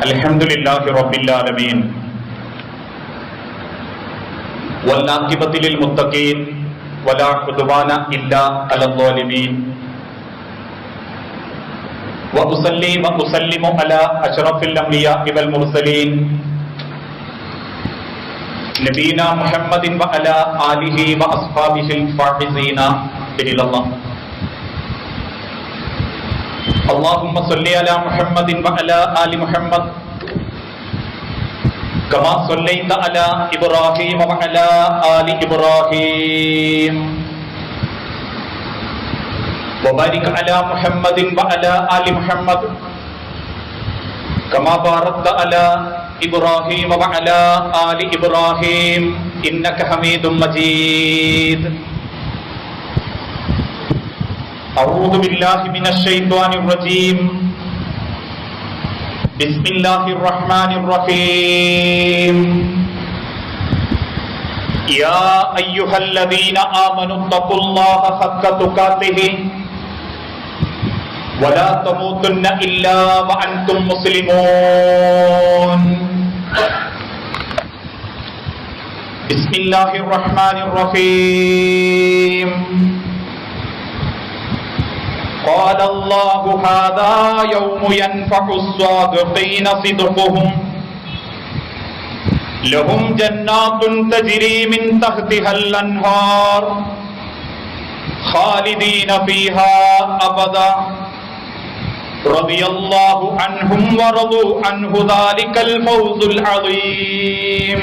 الحمدللہ رب العالمین والعاقبۃ للمتقین ولا عدوان الا علی الظالمین وأصلي وأسلم على أشرف الأنبياء والمرسلين نبينا محمد وعلى آله وأصحابه الفائزين برضا الله. اللهم صل على محمد وعلى آل محمد كما صليت على إبراهيم وعلى آل إبراهيم وبارك على محمد وعلى آل محمد كما باركت على إبراهيم وعلى آل إبراهيم إنك حميد مجيد. أعوذ بالله من الشيطان الرجيم. بسم الله الرحمن الرحيم. يا أيها الذين آمنوا اتقوا الله حق تقاته ولا تموتن إلا وأنتم مسلمون. بسم الله الرحمن الرحيم. قال الله هذا يوم ينفع الصادقين صدقهم لهم جنات تجري من تحتها الأنهار خالدين فيها أبدا رضي الله عنهم ورضوا عنه ذلك الفوز العظيم.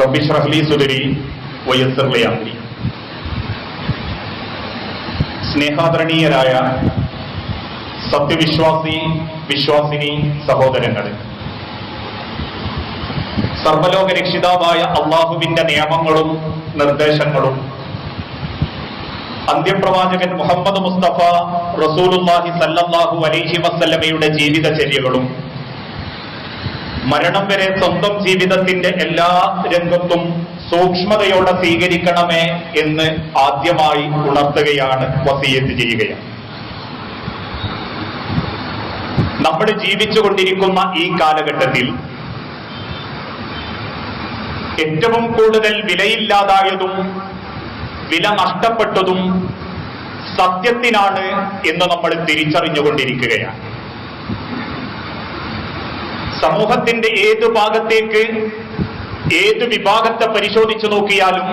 رب اشرح لي صدري ويسر لي أمري. സ്നേഹാദരണീയരായ സത്യവിശ്വാസിനി സഹോദരങ്ങളെ, സർവലോക രക്ഷിതാവായ അള്ളാഹുവിന്റെ നിയമങ്ങളും നിർദ്ദേശങ്ങളും അന്ത്യപ്രവാചകൻ മുഹമ്മദ് മുസ്തഫ റസൂലുള്ളാഹി സല്ലല്ലാഹു അലൈഹി വസല്ലമയുടെ ജീവിതചര്യകളും മരണം വരെ സ്വന്തം ജീവിതത്തിന്റെ എല്ലാ രംഗത്തും സൂക്ഷ്മതയോടെ സ്വീകരിക്കണമേ എന്ന് ആദ്യമായി ഉണർത്തുകയാണ്, വസിയത്ത് ചെയ്യുകയാണ്. നമ്മൾ ജീവിച്ചുകൊണ്ടിരിക്കുന്ന ഈ കാലഘട്ടത്തിൽ ഏറ്റവും കൂടുതൽ വിലയില്ലാതായതും വില നഷ്ടപ്പെട്ടതും സത്യത്തിനാണ് എന്ന് നമ്മൾ തിരിച്ചറിഞ്ഞുകൊണ്ടിരിക്കുകയാണ്. സമൂഹത്തിന്റെ ഏത് ഭാഗത്തേക്ക്, ഏത് വിഭാഗത്തെ പരിശോധിച്ചു നോക്കിയാലും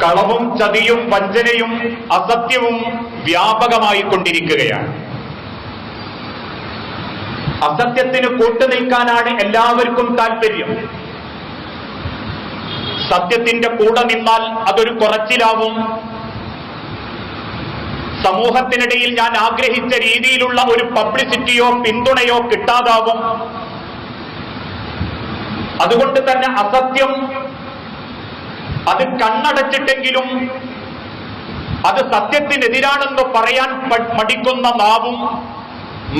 കളവും ചതിയും വഞ്ചനയും അസത്യവും വ്യാപകമായി കൊണ്ടിരിക്കുകയാണ്. അസത്യത്തിന് കൂട്ടുനിൽക്കാനാണ് എല്ലാവർക്കും താല്പര്യം. സത്യത്തിന്റെ കൂടെ നിന്നാൽ അതൊരു കുറച്ചിലാവും. സമൂഹത്തിനിടയിൽ ഞാൻ ആഗ്രഹിച്ച രീതിയിലുള്ള ഒരു പബ്ലിസിറ്റിയോ പിന്തുണയോ കിട്ടാതാവും. അതുകൊണ്ട് തന്നെ അസത്യം അത് കണ്ണടച്ചിട്ടെങ്കിലും അത് സത്യത്തിനെതിരാണെന്ന് പറയാൻ മടിക്കുന്ന നാവും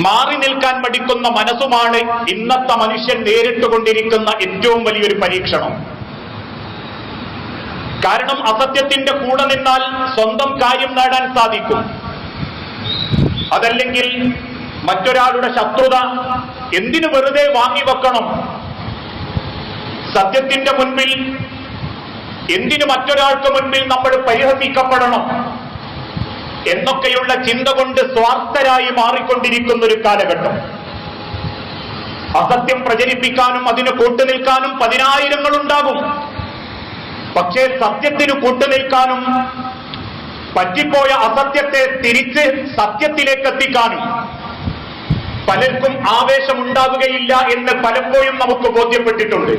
മാറി നിൽക്കാൻ മടിക്കുന്ന മനസ്സുമാണ് ഇന്നത്തെ മനുഷ്യൻ നേരിട്ടുകൊണ്ടിരിക്കുന്ന ഏറ്റവും വലിയൊരു പരീക്ഷണം. കാരണം അസത്യത്തിന്റെ കൂടെ നിന്നാൽ സ്വന്തം കാര്യം നേടാൻ സാധിക്കും. അതല്ലെങ്കിൽ മറ്റൊരാളുടെ ശത്രുത എന്തിനു വെറുതെ വാങ്ങിവെക്കണം? സത്യത്തിന്റെ മുൻപിൽ എന്തിനു മറ്റൊരാൾക്ക് മുൻപിൽ നമ്മൾ പരിഹസിക്കപ്പെടണം എന്നൊക്കെയുള്ള ചിന്ത കൊണ്ട് സ്വാർത്ഥരായി മാറിക്കൊണ്ടിരിക്കുന്ന ഒരു കാലഘട്ടം. അസത്യം പ്രചരിപ്പിക്കാനും അതിന് കൂട്ടുനിൽക്കാനും പതിനായിരങ്ങളുണ്ടാകും. പക്ഷേ സത്യത്തിന് കൂട്ടുനിൽക്കാനും പറ്റിപ്പോയ അസത്യത്തെ തിരിച്ച് സത്യത്തിലേക്ക് എത്തിക്കാനും പലർക്കും ആവേശമുണ്ടാവുകയില്ല എന്ന് പലപ്പോഴും നമുക്ക് ബോധ്യപ്പെട്ടിട്ടുണ്ട്.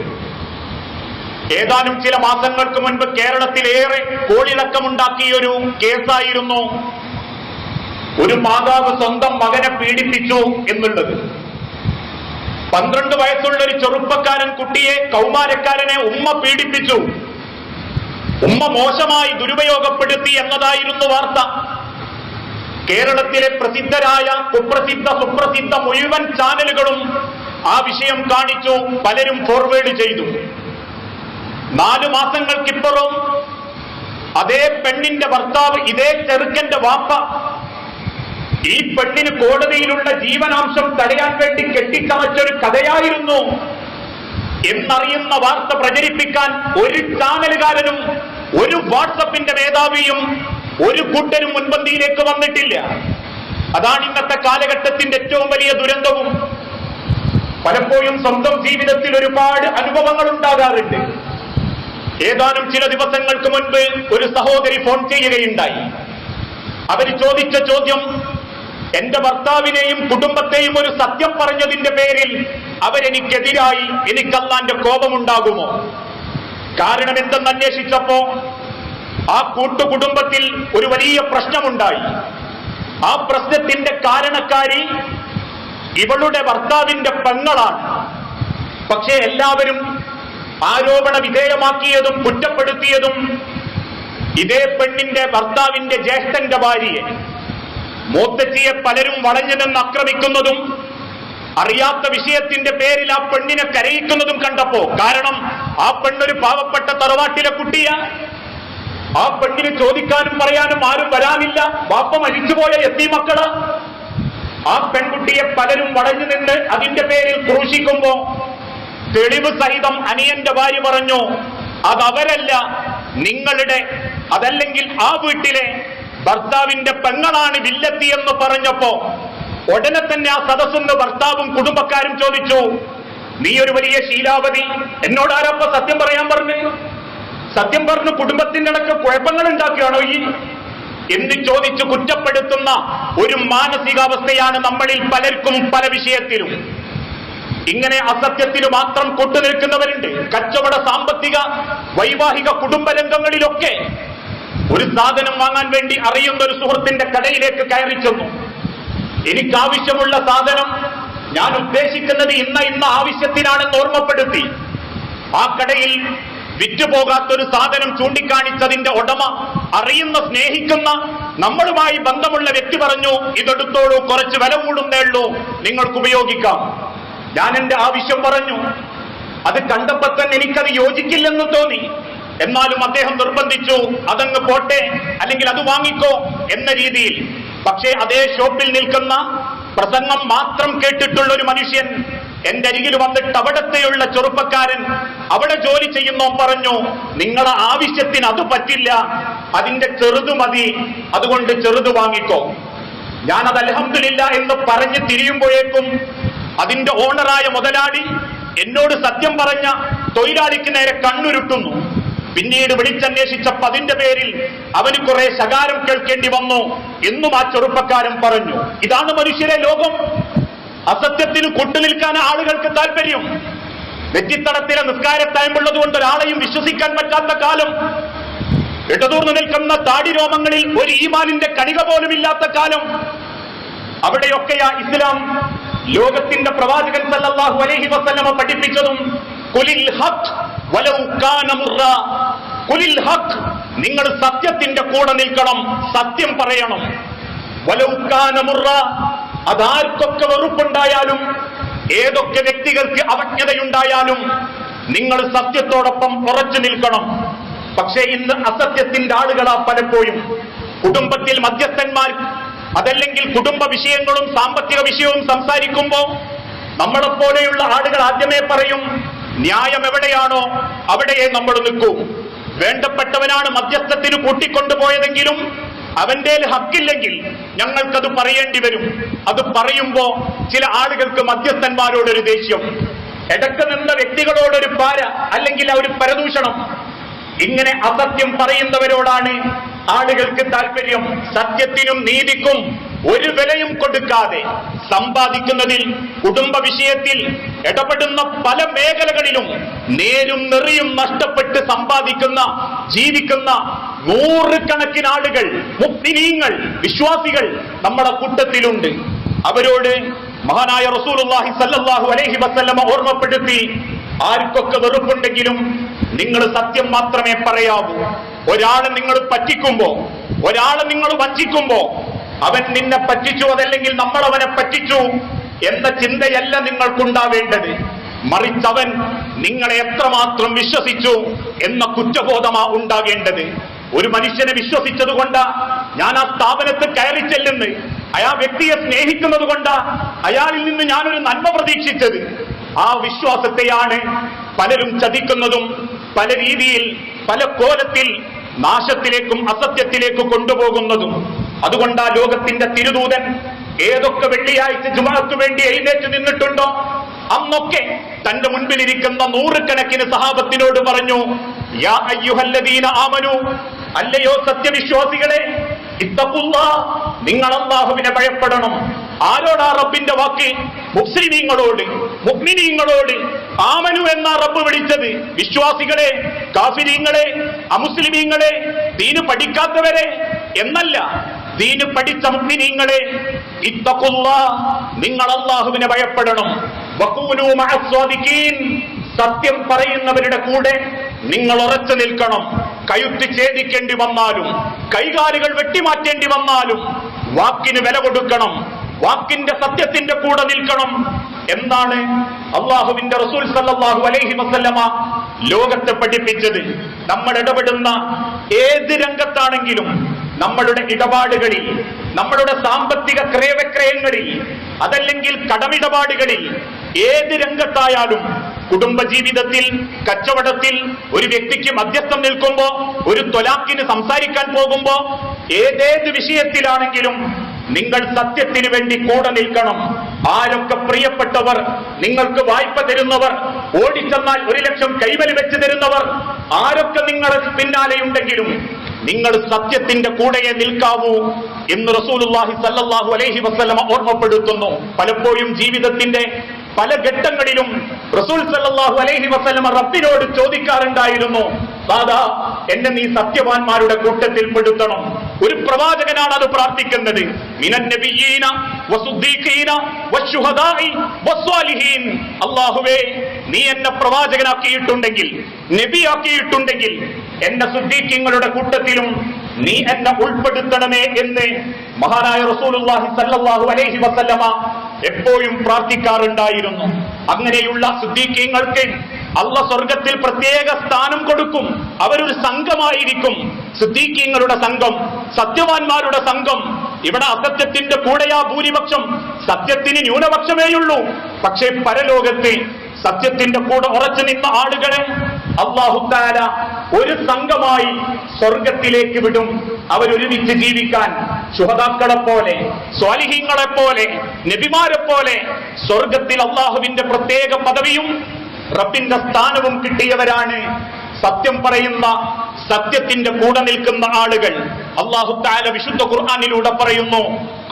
ഏതാനും ചില മാസങ്ങൾക്ക് മുൻപ് കേരളത്തിലേറെ കോളിളക്കമുണ്ടാക്കിയൊരു കേസായിരുന്നു ഒരു മാതാവ് സ്വന്തം മകനെ പീഡിപ്പിച്ചു എന്നുള്ളത്. 12 വയസ്സുള്ള ഒരു ചെറുപ്പക്കാരൻ കുട്ടിയെ, കൗമാരക്കാരനെ ഉമ്മ പീഡിപ്പിച്ചു, ഉമ്മ മോശമായി ദുരുപയോഗപ്പെടുത്തി എന്നതായിരുന്നു വാർത്ത. കേരളത്തിലെ പ്രസിദ്ധരായ കുപ്രസിദ്ധ സുപ്രസിദ്ധ മുഴുവൻ ചാനലുകളും ആ വിഷയം കാണിച്ചു, പലരും ഫോർവേഡ് ചെയ്തു. 4 മാസങ്ങൾക്കിപ്പുറം അതേ പെണ്ണിന്റെ ഭർത്താവ്, ഇതേ ചെറുക്കന്റെ വാപ്പ ഈ പെണ്ണിന് കോടതിയിലുള്ള ജീവനാംശം തടയാൻ വേണ്ടി കെട്ടിച്ചമച്ചൊരു കഥയായിരുന്നു എന്നറിയുന്ന വാർത്ത പ്രചരിപ്പിക്കാൻ ഒരു ചാനലുകാരനും ഒരു വാട്സപ്പിന്റെ മേധാവിയും ഒരു കൂട്ടരും മുൻപന്തിയിലേക്ക് വന്നിട്ടില്ല. അതാണ് ഇന്നത്തെ കാലഘട്ടത്തിന്റെ ഏറ്റവും വലിയ ദുരന്തവും. പലപ്പോഴും സ്വന്തം ജീവിതത്തിൽ ഒരുപാട് അനുഭവങ്ങൾ ഉണ്ടാകാറുണ്ട്. ഏതാനും ചില ദിവസങ്ങൾക്ക് മുൻപ് ഒരു സഹോദരി ഫോൺ ചെയ്യുകയുണ്ടായി. അവർ ചോദിച്ച ചോദ്യം, എന്റെ ഭർത്താവിനെയും കുടുംബത്തെയും ഒരു സത്യം പറഞ്ഞതിന്റെ പേരിൽ അവരെനിക്കെതിരായി എനിക്ക് അല്ലാന്റെ കോപമുണ്ടാകുമോ? കാരണം എന്തെന്ന് അന്വേഷിച്ചപ്പോ ആ കൂട്ടുകുടുംബത്തിൽ ഒരു വലിയ പ്രശ്നമുണ്ടായി. ആ പ്രശ്നത്തിന്റെ കാരണക്കാരി ഇവളുടെ ഭർത്താവിന്റെ പെങ്ങളാണ്. പക്ഷേ എല്ലാവരും ആരോപണ വിധേയമാക്കിയതും കുറ്റപ്പെടുത്തിയതും ഇതേ പെണ്ണിന്റെ ഭർത്താവിന്റെ ജ്യേഷ്ഠന്റെ ഭാര്യയെ. മൂത്തച്ചിയെ പലരും വളഞ്ഞു നിന്ന് ആക്രമിക്കുന്നതും അറിയാത്ത വിഷയത്തിന്റെ പേരിൽ ആ പെണ്ണിനെ കരയിക്കുന്നതും കണ്ടപ്പോ, കാരണം ആ പെണ്ണൊരു പാവപ്പെട്ട തറവാട്ടിലെ കുട്ടിയാ. ആ പെണ്ണിന് ചോദിക്കാനും പറയാനും ആരും വരാനില്ല. വാപ്പ മരിച്ചുപോയ യത്തീമക്കള്. ആ പെൺകുട്ടിയെ പലരും വളഞ്ഞു നിന്ന് അതിന്റെ പേരിൽ ക്രൂശിക്കുമ്പോ തെളിവ് സഹിതം അനിയന്റെ ഭാര്യ പറഞ്ഞു, അതവരല്ല, നിങ്ങളുടെ അതല്ലെങ്കിൽ ആ വീട്ടിലെ ഭർത്താവിന്റെ പെങ്ങളാണ് വില്ലത്തി എന്ന് പറഞ്ഞപ്പോ ഉടനെ തന്നെ ആ സദസ്സുന്ന് ഭർത്താവും കുടുംബക്കാരും ചോദിച്ചു, നീ ഒരു വലിയ ശീലാവതി, എന്നോട് ആരപ്പ സത്യം പറയാൻ പറഞ്ഞു? സത്യം പറഞ്ഞു കുടുംബത്തിന്റെ ഇടയ്ക്ക് കുഴപ്പങ്ങൾ ഉണ്ടാക്കുകയാണോ ഈ എന്ന് ചോദിച്ചു കുറ്റപ്പെടുത്തുന്ന ഒരു മാനസികാവസ്ഥയാണ് നമ്മളിൽ പലർക്കും പല വിഷയത്തിലും. ഇങ്ങനെ അസത്യത്തിന് മാത്രം കൊണ്ടുനിൽക്കുന്നവരുണ്ട്. കച്ചവട, സാമ്പത്തിക, വൈവാഹിക, കുടുംബരംഗങ്ങളിലൊക്കെ ഒരു സാധനം വാങ്ങാൻ വേണ്ടി അറിയുന്ന ഒരു സുഹൃത്തിന്റെ കടയിലേക്ക് കയറി ചെന്നു. എനിക്കാവശ്യമുള്ള സാധനം ഞാൻ ഉദ്ദേശിക്കുന്നത് ഇന്ന ആവശ്യത്തിനാണെന്ന് ഓർമ്മപ്പെടുത്തി. ആ കടയിൽ വിറ്റുപോകാത്തൊരു സാധനം ചൂണ്ടിക്കാണിച്ചതിന്റെ ഉടമ, അറിയുന്ന സ്നേഹിക്കുന്ന നമ്മളുമായി ബന്ധമുള്ള വ്യക്തി പറഞ്ഞു, ഇതെടുത്തോളൂ, കുറച്ച് വില കൂടുന്നേ ഉള്ളൂ, നിങ്ങൾക്ക് ഉപയോഗിക്കാം. ഞാൻ എന്റെ ആവശ്യം പറഞ്ഞു. അത് കണ്ടപ്പോ തന്നെ എനിക്കത് യോജിക്കില്ലെന്ന് തോന്നി. എന്നാലും അദ്ദേഹം നിർബന്ധിച്ചു, അതങ്ങ് പോട്ടെ, അല്ലെങ്കിൽ അത് വാങ്ങിക്കോ എന്ന രീതിയിൽ. പക്ഷേ അതേ ഷോപ്പിൽ നിൽക്കുന്ന പ്രസംഗം മാത്രം കേട്ടിട്ടുള്ള ഒരു മനുഷ്യൻ എന്റെ അരികിൽ വന്നിട്ട് അവിടത്തെയുള്ള ചെറുപ്പക്കാരൻ അവിടെ ജോലി ചെയ്യുന്നോ പറഞ്ഞു, നിങ്ങളെ ആവശ്യത്തിന് അത് പറ്റില്ല, അതിന്റെ ചെറുത് മതി, അതുകൊണ്ട് ചെറുത് വാങ്ങിക്കോ. ഞാനത് അൽഹംദുലില്ലാ എന്ന് പറഞ്ഞ് തിരിയുമ്പോഴേക്കും അതിന്റെ ഓണറായ മുതലാളി എന്നോട് സത്യം പറഞ്ഞ തൊഴിലാളിക്ക് നേരെ കണ്ണുരുട്ടുന്നു. പിന്നീട് വിളിച്ചന്വേഷിച്ചപ്പോ അതിന്റെ പേരിൽ അവന് കുറെ ശകാരം കേൾക്കേണ്ടി വന്നു എന്നും ആ ചെറുപ്പക്കാരൻ പറഞ്ഞു. ഇതാണ് മനുഷ്യരെ ലോകം. അസത്യത്തിന് കൂട്ടുനിൽക്കാൻ ആളുകൾക്ക് താല്പര്യം. നെറ്റിത്തടത്തിലെ നിസ്കാരത്തായ്മുള്ളത് കൊണ്ട് ഒരാളെയും വിശ്വസിക്കാൻ പറ്റാത്ത കാലം, ഇടതൂർന്നു നിൽക്കുന്ന താടിരോമങ്ങളിൽ ഒരു ഈമാനിന്റെ കണിക പോലും ഇല്ലാത്ത കാലം, അവിടെയൊക്കെയാ ഇസ്ലാം ലോകത്തിന്റെ പ്രവാചകൻ സല്ലല്ലാഹു അലൈഹി വസല്ലമ പഠിപ്പിച്ചതും ഖുലിൽ ഹഖ് വലൗ കാന മുറ. ഖുലിൽ ഹഖ്, നിങ്ങൾ സത്യത്തിന്റെ കൂടെ നിൽക്കണം, സത്യം പറയണം. വലൗ കാന മുറ, അതാർക്കൊക്കെ വെറുപ്പുണ്ടായാലും ഏതൊക്കെ വ്യക്തികൾക്ക് അവജ്ഞതയുണ്ടായാലും നിങ്ങൾ സത്യത്തോടൊപ്പം ഉറച്ചു നിൽക്കണം. പക്ഷേ ഇന്ന് അസത്യത്തിന്റെ ആളുകളാ പലപ്പോഴും. കുടുംബത്തിൽ മധ്യസ്ഥന്മാർ, അതല്ലെങ്കിൽ കുടുംബ വിഷയങ്ങളും സാമ്പത്തിക വിഷയവും സംസാരിക്കുമ്പോൾ നമ്മളെപ്പോലെയുള്ള ആളുകൾ ആദ്യമേ പറയും, ന്യായം എവിടെയാണോ അവിടെയേ നമ്മൾ നിൽക്കൂ. വേണ്ടപ്പെട്ടവനാണ് മധ്യസ്ഥത്തിന് കൂട്ടിക്കൊണ്ടുപോയതെങ്കിലും അവന്റെ ഹക്കില്ലെങ്കിൽ ഞങ്ങൾക്കത് പറയേണ്ടി വരും. അത് പറയുമ്പോ ചില ആളുകൾക്ക് മധ്യസ്ഥന്മാരോടൊരു ദേഷ്യം, ഇടക്ക് നിന്ന വ്യക്തികളോടൊരു പാര, അല്ലെങ്കിൽ ഒരു പരദൂഷണം. ഇങ്ങനെ അസത്യം പറയുന്നവരോടാണ് ആളുകൾക്ക് താല്പര്യം. സത്യത്തിനും നീതിക്കും ഒരു വിലയും കൊടുക്കാതെ സമ്പാദിക്കുന്നതിൽ, കുടുംബ വിഷയത്തിൽ ഇടപെടുന്ന പല മേഖലകളിലും നേരും നെറിയും നഷ്ടപ്പെട്ട് സമ്പാദിക്കുന്ന, ജീവിക്കുന്ന നൂറുകണക്കിന് ആളുകൾ, മുഅ്മിനീങ്ങൾ, വിശ്വാസികൾ നമ്മുടെ കൂട്ടത്തിലുണ്ട്. അവരോട് മഹാനായ റസൂലുള്ളാഹി സ്വല്ലല്ലാഹു അലൈഹി വസല്ലമ ഓർമ്മപ്പെടുത്തി, ആർക്കൊക്കെ വെറുപ്പുണ്ടെങ്കിലും നിങ്ങൾ സത്യം മാത്രമേ പറയാവൂ. ഒരാളെ നിങ്ങൾ പറ്റിക്കുമ്പോ, ഒരാളെ നിങ്ങൾ വഞ്ചിക്കുമ്പോ, അവൻ നിന്നെ പറ്റിച്ചു, അതല്ലെങ്കിൽ നമ്മൾ അവനെ പറ്റിച്ചു എന്ന ചിന്തയല്ല നിങ്ങൾക്കുണ്ടാവേണ്ടത്. മറിച്ച് അവൻ നിങ്ങളെ എത്രമാത്രം വിശ്വസിച്ചു എന്ന കുറ്റബോധമാ ഉണ്ടാകേണ്ടത്. ഒരു മനുഷ്യനെ വിശ്വസിച്ചതുകൊണ്ട് ഞാൻ ആ സ്ഥാപനത്തിൽ കയറി ചെല്ലുന്നു, അയാൾ വ്യക്തിയെ സ്നേഹിക്കുന്നത് കൊണ്ട് അയാളിൽ നിന്ന് ഞാനൊരു നന്മ പ്രതീക്ഷിച്ചത്. ആ വിശ്വാസത്തെയാണ് പലരും ചതിക്കുന്നതും പല രീതിയിൽ പല കോലത്തിൽ നാശത്തിലേക്കും അസത്യത്തിലേക്കും കൊണ്ടുപോകുന്നതും. അതുകൊണ്ട് ആ ലോകത്തിന്റെ തിരുദൂതൻ ഏതൊക്കെ വെള്ളിയാഴ്ച ജുമുഅക്ക് വേണ്ടി എഴുന്നേറ്റ് നിന്നിട്ടുണ്ടോ അന്നൊക്കെ തന്റെ മുൻപിലിരിക്കുന്ന നൂറുകണക്കിന് സഹാബത്തിനോട് പറഞ്ഞു, യാ അയ്യുഹല്ലദീന ആമനു, അല്ലയോ സത്യവിശ്വാസികളെ, ഇത്തഖുല്ലാഹ്, നിങ്ങൾ അല്ലാഹുവിനെ ഭയപ്പെടണം. ആരോടാ റബ്ബിന്റെ വാക്ക്? മുസ്ലിമീങ്ങളോട്, മുഅ്മിനീങ്ങളോട്. ആമനു എന്നാ റബ്ബ് വിളിച്ചത്. വിശ്വാസികളെ, കാഫിരീങ്ങളെ, അമുസ്ലിമീങ്ങളെ, ദീന് പഠിക്കാത്തവരെ എന്നല്ല. ദീന് പഠിച്ച മുഅ്മിനീങ്ങളെ, ഇത്തഖുല്ലാഹ്, നിങ്ങൾ അല്ലാഹുവിനെ ഭയപ്പെടണം. വഖൂലൂ മഅസ്സാദിഖീൻ, സത്യം പറയുന്നവരുടെ കൂടെ നിങ്ങൾ ഉറച്ചു നിൽക്കണം. കഴുത്ത് ഛേദിക്കേണ്ടി വന്നാലും കൈകാലുകൾ വെട്ടിമാറ്റേണ്ടി വന്നാലും വാക്കിന് വില കൊടുക്കണം. വാക്കിന്റെ സത്യത്തിന്റെ കൂടെ നിൽക്കണം എന്നാണ് അള്ളാഹുവിന്റെ റസൂൽ സല്ലല്ലാഹു അലൈഹി വസല്ലമ ലോകത്തെ പഠിപ്പിച്ചത്. നമ്മൾ ഇടപെടുന്ന ഏത് രംഗത്താണെങ്കിലും, നമ്മളുടെ ഇടപാടുകളിൽ, നമ്മളുടെ സാമ്പത്തിക ക്രയവിക്രയങ്ങളിൽ, അതല്ലെങ്കിൽ കടമിടപാടുകളിൽ, ഏത് രംഗത്തായാലും, കുടുംബജീവിതത്തിൽ, കച്ചവടത്തിൽ, ഒരു വ്യക്തിക്ക് മധ്യസ്ഥം നിൽക്കുമ്പോ, ഒരു ത്വലാഖിന് സംസാരിക്കാൻ പോകുമ്പോ, ഏതേത് വിഷയത്തിലാണെങ്കിലും നിങ്ങൾ സത്യത്തിന് വേണ്ടി കൂടെ നിൽക്കണം. ആരൊക്കെ പ്രിയപ്പെട്ടവർ, നിങ്ങൾക്ക് വായ്പ തരുന്നവർ, ഓടിച്ചെന്നാൽ 1 ലക്ഷം കൈവലി വെച്ച് തരുന്നവർ, ആരൊക്കെ നിങ്ങളുടെ പിന്നാലെയുണ്ടെങ്കിലും നിങ്ങൾ സത്യത്തിന്റെ കൂടെയേ നിൽക്കാവൂ എന്ന് റസൂലുള്ളാഹി സല്ലല്ലാഹു അലൈഹി വസല്ലമ ഓർമ്മപ്പെടുത്തുന്നു. പലപ്പോഴും ജീവിതത്തിന്റെ പല ഘട്ടങ്ങളിലും റസൂൽ സല്ലല്ലാഹു അലൈഹി വസല്ലമ റബ്ബിനോട് ചോദിക്കാറുണ്ടായിരുന്നു, ദാദാ, എന്നെ നീ സത്യവാന്മാരുടെ കൂട്ടത്തിൽ പെടുത്തണം. ഒരു പ്രവാചകനാണ് അത് പ്രാർത്ഥിക്കുന്നത്. മിനൻ നബിയ്യീന വസുദ്ദീഖീന വശുഹദാഇ വസ്വാലിഹീൻ. അല്ലാഹുവേ, നീ എന്നെ പ്രവാചകനാക്കിയിട്ടുണ്ടെങ്കിൽ, നബിയാക്കിയിട്ടുണ്ടെങ്കിൽ, എന്നെ സുദ്ദീഖീങ്ങളുടെ കൂട്ടത്തിലും നീ എന്നെ ഉൾപ്പെടുത്തണമേ എന്ന് മഹാനായ റസൂലുള്ളാഹി സല്ലല്ലാഹു അലൈഹി വസല്ലമ എപ്പോഴും പ്രാർത്ഥിക്കാറുണ്ടായിരുന്നു. അങ്ങനെയുള്ള സുദ്ദീഖീങ്ങൾക്ക് അല്ലാഹ് സ്വർഗത്തിൽ പ്രത്യേക സ്ഥാനം കൊടുക്കും. അവരൊരു സംഘമായിരിക്കും. സുദ്ദീഖീങ്ങളുടെ സംഘം, സത്യവാന്മാരുടെ സംഘം. ഇവിടെ അസത്യത്തിന്റെ കൂടെയാ ഭൂരിപക്ഷം, സത്യത്തിന് ന്യൂനപക്ഷമേയുള്ളൂ. പക്ഷേ പരലോകത്ത് സത്യത്തിന്റെ കൂടെ ഉറച്ചു നിന്ന ആളുകളെ അല്ലാഹു തആല ഒരു സംഘമായി സ്വർഗത്തിലേക്ക് വിടും. അവരൊരുമിച്ച് ജീവിക്കാൻ ശുഹദാക്കളെ പോലെ, സ്വാലിഹീങ്ങളെ പോലെ, നബിമാരെ പോലെ സ്വർഗത്തിൽ അല്ലാഹുവിന്റെ പ്രത്യേക പദവിയും റബ്ബിന്റെ സ്ഥാനവും കിട്ടിയവരാണ് സത്യം പറയുന്ന, സത്യത്തിന്റെ കൂടെ നിൽക്കുന്ന ആളുകൾ. അല്ലാഹു തആല വിശുദ്ധ ഖുർആനിലൂടെ പറയുന്നു,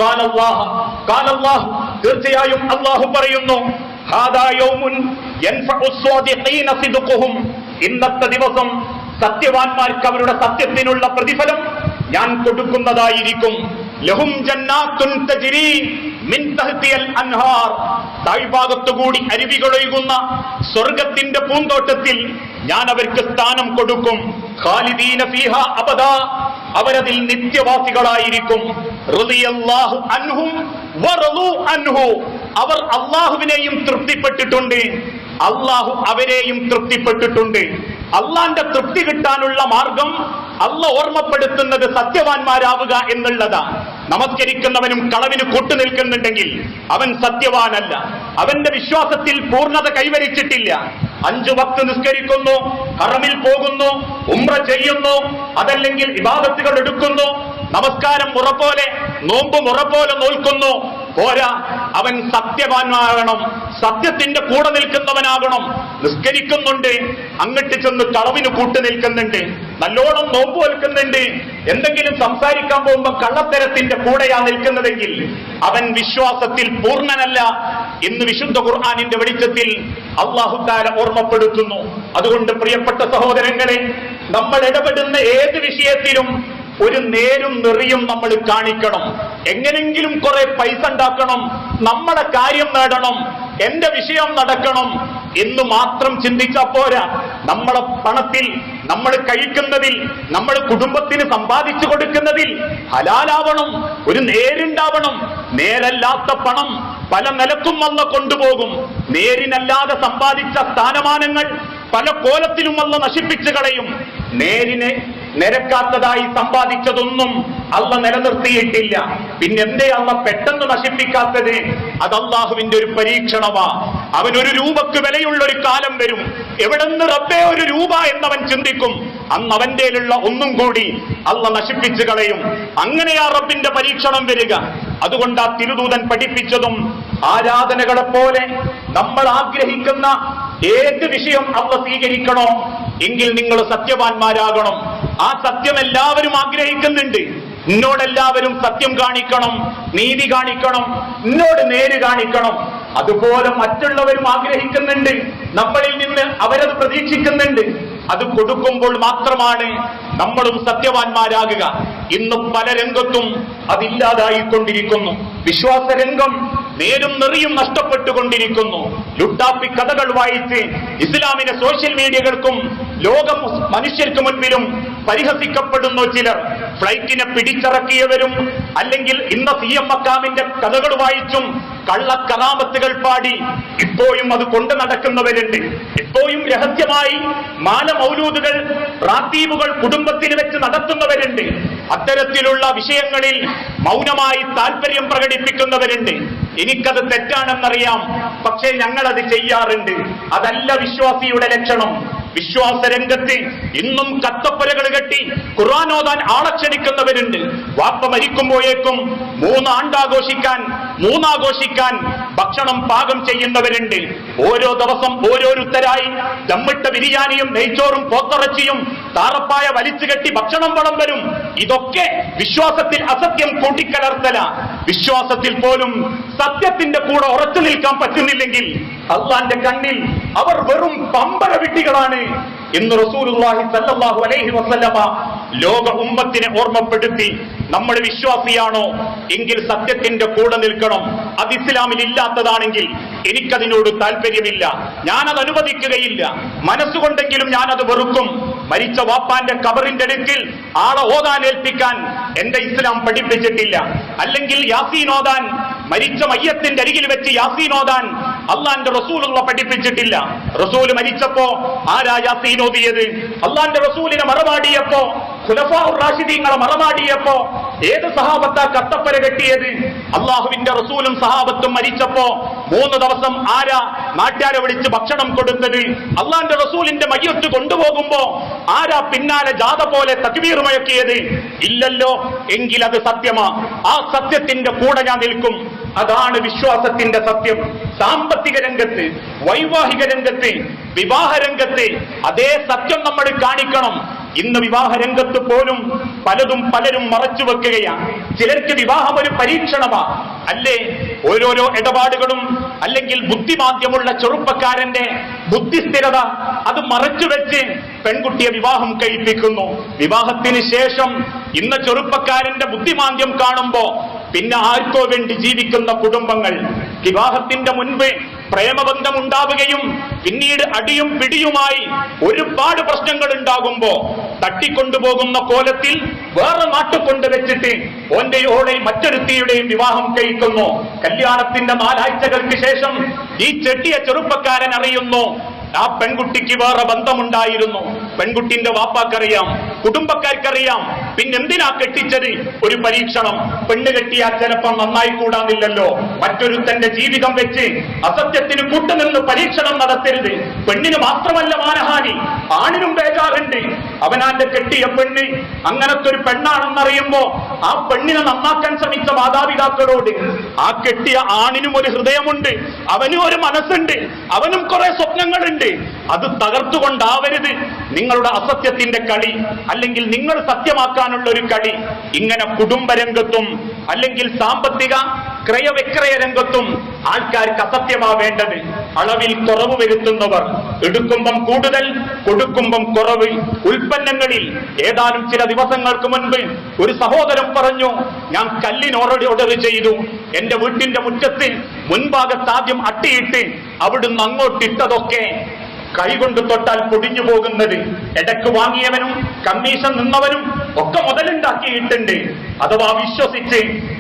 ഖാലല്ലാഹു, തീർച്ചയായും അല്ലാഹു പറയുന്നു, ഹാദാ യൗമുൻ യൻഫഉ സ്വാദിഖീന സിദ്ഖുഹും, ഇന്നത്തെ ദിവസം സത്യവാന്മാർക്ക് അവരുടെ സത്യത്തിനുള്ള പ്രതിഫലം ഞാൻ കൊടുക്കുന്നതായിരിക്കും. ലഹും ജന്നാത്തുൻ തജ്രി മിൻ തഹ്തിൽ അൻഹാർ, താഴ്ഭാഗത്തുകൂടി അരുവികളൊഴുകുന്ന സ്വർഗത്തിന്റെ പൂന്തോട്ടത്തിൽ ഞാൻ അവർക്ക് സ്ഥാനം കൊടുക്കും. ഖാലിദീന ഫീഹാ അബദാ, അവരതിൽ നിത്യവാസികളായിരിക്കും. റളിയല്ലാഹു അൻഹും വറളു അൻഹു, അവർ അല്ലാഹുവിനെയും തൃപ്തിപ്പെട്ടിട്ടുണ്ട്, അല്ലാഹു അവരെയും തൃപ്തിപ്പെട്ടിട്ടുണ്ട്. അള്ളാന്റെ തൃപ്തി കിട്ടാനുള്ള മാർഗം അള്ളാഹ് ഓർമ്മപ്പെടുത്തുന്നത് സത്യവാന്മാരാവുക എന്നുള്ളതാണ്. നമസ്കരിക്കുന്നവനും കളവിന് കൂട്ടുനിൽക്കുന്നുണ്ടെങ്കിൽ അവൻ സത്യവാനല്ല, അവന്റെ വിശ്വാസത്തിൽ പൂർണ്ണത കൈവരിച്ചിട്ടില്ല. 5 വക്ത് നിസ്കരിക്കുന്നു, ഹറമിൽ പോകുന്നു, ഉംറ ചെയ്യുന്നു, അതല്ലെങ്കിൽ ഇബാദത്തുകൾ എടുക്കുന്നു, നമസ്കാരം മുറ പോലെ, നോമ്പ് മുറ പോലെ നോൽക്കുന്നു, പോരാ, അവൻ സത്യവാനാകണം, സത്യത്തിന്റെ കൂടെ നിൽക്കുന്നവനാകണം. നിസ്കരിക്കുന്നുണ്ട്, അങ്ങട്ട് ചെന്ന് കളവിന് കൂട്ടു നിൽക്കുന്നുണ്ട്, നല്ലോണം നോമ്പ് വെൽക്കുന്നുണ്ട്, എന്തെങ്കിലും സംസാരിക്കാൻ പോകുമ്പോൾ കള്ളത്തരത്തിന്റെ കൂടെയാ നിൽക്കുന്നതെങ്കിൽ അവൻ വിശ്വാസത്തിൽ പൂർണ്ണനല്ല എന്ന് വിശുദ്ധ ഖുർആനിന്റെ വെളിച്ചത്തിൽ അല്ലാഹു തആല ഓർമ്മപ്പെടുത്തുന്നു. അതുകൊണ്ട് പ്രിയപ്പെട്ട സഹോദരങ്ങളെ, നമ്മൾ ഇടപെടുന്ന ഏത് വിഷയത്തിലും ഒരു നേരും നെറിയും നമ്മൾ കാണിക്കണം. എങ്ങനെങ്കിലും കുറെ പൈസ ഉണ്ടാക്കണം, നമ്മുടെ കാര്യം നേടണം, എന്റെ വിഷയം നടക്കണം എന്ന് മാത്രം ചിന്തിച്ചാൽ പോരാ. നമ്മളെ പണത്തിൽ, നമ്മൾ കഴിക്കുന്നതിൽ, നമ്മൾ കുടുംബത്തിന് സമ്പാദിച്ചു കൊടുക്കുന്നതിൽ ഹലാലാവണം, ഒരു നേരുണ്ടാവണം. നേരല്ലാത്ത പണം പല നിലക്കും അല്ല കൊണ്ടുപോകും. നേരിനല്ലാതെ സമ്പാദിച്ച സ്ഥാനമാനങ്ങൾ പല കോലത്തിലും അല്ല നശിപ്പിച്ചു കളയും. നേരിനെ നിരക്കാത്തതായി സമ്പാദിച്ചതൊന്നും അള്ള നിലനിർത്തിയിട്ടില്ല. പിന്നെന്തേ അള്ള പെട്ടെന്ന് നശിപ്പിക്കാത്തത്? അത് അള്ളാഹുവിന്റെ ഒരു പരീക്ഷണമാ. അവനൊരു രൂപക്ക് വിലയുള്ള ഒരു കാലം വരും. എവിടെന്ന് റബ്ബേ ഒരു രൂപ എന്നവൻ ചിന്തിക്കും. അന്ന് അവന്റെയിലുള്ള ഒന്നും കൂടി അള്ള നശിപ്പിച്ചു കളയും. അങ്ങനെയാ റബ്ബിന്റെ പരീക്ഷണം വരിക. അതുകൊണ്ട് ആ തിരുദൂതൻ പഠിപ്പിച്ചതും ആരാധനകളെ പോലെ നമ്മൾ ആഗ്രഹിക്കുന്ന ഏത് വിഷയം അള്ള സ്വീകരിക്കണോ എങ്കിൽ നിങ്ങൾ സത്യവാന്മാരാകണം. ആ സത്യം എല്ലാവരും ആഗ്രഹിക്കുന്നുണ്ട്. എന്നോടെല്ലാവരും സത്യം കാണിക്കണം, നീതി കാണിക്കണം, എന്നോട് നേര് കാണിക്കണം. അതുപോലെ മറ്റുള്ളവരും ആഗ്രഹിക്കുന്നുണ്ട്. നമ്മളിൽ നിന്ന് അവരത് പ്രതീക്ഷിക്കുന്നുണ്ട്. അത് കൊടുക്കുമ്പോൾ മാത്രമാണ് നമ്മളും സത്യവാന്മാരാകുക. ഇന്ന് പല രംഗത്തും അതില്ലാതായിക്കൊണ്ടിരിക്കുന്നു. വിശ്വാസരംഗം നേരും നെറിയും നഷ്ടപ്പെട്ടുകൊണ്ടിരിക്കുന്നു. ലുട്ടാപ്പി കഥകൾ വായിച്ച് ഇസ്ലാമിനെ സോഷ്യൽ മീഡിയകൾക്കും ലോകം മനുഷ്യർക്ക് മുൻപിലും പരിഹസിക്കപ്പെടുന്നു ചിലർ. ഫ്ലൈറ്റിനെ പിടിച്ചിറക്കിയവരും അല്ലെങ്കിൽ ഇന്ന് CM മക്കാമിന്റെ കഥകൾ വായിച്ചും കള്ളക്കറാമത്തുകൾ പാടി ഇപ്പോഴും അത് കൊണ്ടു നടക്കുന്നവരുണ്ട്. ഇപ്പോഴും രഹസ്യമായി മാലമൗലൂദുകൾ, റാത്തീബുകൾ കുടുംബത്തിന് വെച്ച് നടത്തുന്നവരുണ്ട്. അത്തരത്തിലുള്ള വിഷയങ്ങളിൽ മൗനമായി താല്പര്യം പ്രകടിപ്പിക്കുന്നവരുണ്ട്. എനിക്കത് തെറ്റാണെന്നറിയാം, പക്ഷേ ഞങ്ങളത് ചെയ്യാറുണ്ട്. അതല്ല വിശ്വാസിയുടെ ലക്ഷണം. വിശ്വാസരംഗത്ത് ഇന്നും കത്തപ്പുരകൾ കെട്ടി ഖുർആൻ ഓതാൻ ആളെ ക്ഷണിക്കുന്നവരുണ്ട്. വാപ്പ മരിക്കുമ്പോഴേക്കും മൂന്നാഘോഷിക്കാൻ ഭക്ഷണം പാകം ചെയ്യുന്നവരുണ്ട്. ഓരോ ദിവസം ഓരോരുത്തരായി ദമ്മിട്ട ബിരിയാണിയും നെയ്ച്ചോറും പോത്തിറച്ചിയും താറപ്പായ വലിച്ചു കെട്ടി ഭക്ഷണം വിളമ്പലും. ഇതൊക്കെ വിശ്വാസത്തിൽ അസത്യം കൂട്ടിക്കലർത്തല. വിശ്വാസത്തിൽ പോലും സത്യത്തിന്റെ കൂടെ ഉറച്ചു നിൽക്കാൻ പറ്റുന്നില്ലെങ്കിൽ അള്ളാന്റെ കണ്ണിൽ അവർ വെറും പമ്പര വിഡ്ഢികളാണ് എന്ന് റസൂലുള്ളാഹി സ്വല്ലല്ലാഹു അലൈഹി വസല്ലമ ലോക ഉമ്മത്തിനെ ഓർമ്മപ്പെടുത്തി. നമ്മൾ വിശ്വാസിയാണോ എങ്കിൽ സത്യത്തിന്റെ കൂടെ നിൽക്കണം. അത് ഇസ്ലാമിൽ ഇല്ലാത്തതാണെങ്കിൽ എനിക്കതിനോട് താല്പര്യമില്ല, ഞാനത് അനുവദിക്കുകയില്ല. മനസ്സുകൊണ്ടെങ്കിലും ഞാനത് വെറുക്കും. മരിച്ച വാപ്പാന്റെ ഖബറിന്റെ അടുക്കൽ ആളെ ഓതാൻ ഏൽപ്പിക്കാൻ എന്റെ ഇസ്ലാം പഠിപ്പിച്ചിട്ടില്ല. അല്ലെങ്കിൽ യാസീൻ ഓതാൻ, മരിച്ച മയ്യത്തിന്റെ അരികിൽ വെച്ച് യാസീൻ ഓതാൻ അള്ളാന്റെ റസൂലുള്ള പഠിപ്പിച്ചിട്ടില്ല. റസൂല് മരിച്ചപ്പോ ആരാ യാസീൻ ഓതിയത്? അള്ളാന്റെ റസൂലിനെ മറമാടിയപ്പോ, ഖുലഫാഉർ റാഷിദീങ്ങളെ മറമാടിയപ്പോ ഏത് സഹാബത്താ കത്തപ്പര കെട്ടിയത്? അള്ളാഹുവിന്റെ റസൂലും സഹാബത്തും മരിച്ചപ്പോ 3 ദിവസം ആരാ നാട്ടുകാരെ വിളിച്ച് ഭക്ഷണം കൊടുത്തത്? അള്ളാന്റെ റസൂലിന്റെ മയ്യത്ത് കൊണ്ടുപോകുമ്പോ ആരാ പിന്നാലെ ജാഥ പോലെ തക്ബീർ മുഴക്കിയത്? ഇല്ലല്ലോ. എങ്കിൽ അത് സത്യമാ. ആ സത്യത്തിന്റെ കൂടെ ഞാൻ നിൽക്കും. അതാണ് വിശ്വാസത്തിന്റെ സത്യം. സാമ്പത്തിക രംഗത്ത്, വൈവാഹിക രംഗത്ത്, വിവാഹ രംഗത്ത് അതേ സത്യം നമ്മൾ കാണിക്കണം. ഇന്ന് വിവാഹ രംഗത്ത് പോലും പലരും മറച്ചു വെക്കുകയാണ്. ചിലർക്ക് വിവാഹം ഒരു പരീക്ഷണമാ അല്ലേ? ഓരോരോ ഇടപാടുകളും അല്ലെങ്കിൽ ബുദ്ധിമാന്ദ്യമുള്ള ചെറുപ്പക്കാരന്റെ ബുദ്ധിസ്ഥിരത അത് മറച്ചുവെച്ച് പെൺകുട്ടിയെ വിവാഹം കഴിപ്പിക്കുന്നു. വിവാഹത്തിന് ശേഷം ഇന്ന് ചെറുപ്പക്കാരന്റെ ബുദ്ധിമാന്ദ്യം കാണുമ്പോ പിന്നെ ആർക്കോ വേണ്ടി ജീവിക്കുന്ന കുടുംബങ്ങൾ. വിവാഹത്തിന്റെ മുൻപ് പ്രേമബന്ധം ഉണ്ടാവുകയും പിന്നീട് അടിയും പിടിയുമായി ഒരുപാട് പ്രശ്നങ്ങൾ ഉണ്ടാകുമ്പോ തട്ടിക്കൊണ്ടുപോകുന്ന കോലത്തിൽ വേറെ നാട്ടിൽ കൊണ്ടുവച്ചിട്ട് ഓന്റെയോടെയും മറ്റൊരുത്തിയുടെയും വിവാഹം കഴിക്കുന്നു. കല്യാണത്തിന്റെ 4 ആഴ്ചകൾക്ക് ശേഷം ഈ ചെട്ടിയ ചെറുപ്പക്കാരൻ അറിയുന്നു ആ പെൺകുട്ടിക്ക് വേറെ ബന്ധമുണ്ടായിരുന്നു. പെൺകുട്ടിന്റെ വാപ്പാക്കറിയാം, കുടുംബക്കാർക്കറിയാം. പിന്നെന്തിനാ കെട്ടിച്ചത്? ഒരു പരീക്ഷണം. പെണ്ണ് കെട്ടിയാൽ ചിലപ്പം നന്നായി കൂടാന്നില്ലല്ലോ. മറ്റൊരുത്തന്റെ ജീവിതം വെച്ച് അസത്യത്തിന് കൂട്ടുനിന്ന് പരീക്ഷണം നടത്തരുത്. പെണ്ണിന് മാത്രമല്ല മാനഹാനി, ആണിനും ബേജാറുണ്ട്. അവനാന്റെ കെട്ടിയ പെണ്ണ് അങ്ങനത്തെ ഒരു പെണ്ണാണെന്നറിയുമ്പോ ആ പെണ്ണിനെ നന്നാക്കാൻ ശ്രമിച്ച മാതാപിതാക്കളോട് ആ കെട്ടിയ ആണിനും ഒരു ഹൃദയമുണ്ട്, അവനും ഒരു മനസ്സുണ്ട്, അവനും കുറെ സ്വപ്നങ്ങളുണ്ട്. അത് തകർത്തുകൊണ്ടാവരുത് നിങ്ങളുടെ അസത്യത്തിന്റെ കളി, അല്ലെങ്കിൽ നിങ്ങൾ സത്യമാക്കാനുള്ള ഒരു കളി. ഇങ്ങനെ കുടുംബരംഗത്തും അല്ലെങ്കിൽ സാമ്പത്തിക ക്രയവിക്രയ രംഗത്തും ആൾക്കാർക്ക് അസത്യമാ വേണ്ടത്. അളവിൽ കുറവ് വരുത്തുന്നവർ, എടുക്കുമ്പം കൂടുതൽ കൊടുക്കുമ്പം കുറവ്. ഉൽപ്പന്നങ്ങളിൽ ഏതാനും ചില ദിവസങ്ങൾക്ക് മുൻപ് ഒരു സഹോദരൻ പറഞ്ഞു, ഞാൻ കല്ലിന് ഓർഡർ ചെയ്തു. എന്റെ വീട്ടിന്റെ മുറ്റത്ത് മുൻഭാഗത്ത് ആദ്യം അട്ടിയിട്ട് അവിടുന്ന് അങ്ങോട്ടിട്ടതൊക്കെ കൈകൊണ്ട് തൊട്ടാൽ പൊടിഞ്ഞു പോകുന്നത്. ഇടക്ക് വാങ്ങിയവനും കമ്മീഷൻ നിന്നവനും ഒക്കെ മുതലുണ്ടാക്കിയിട്ടുണ്ട്. അഥവാ വിശ്വസിച്ച്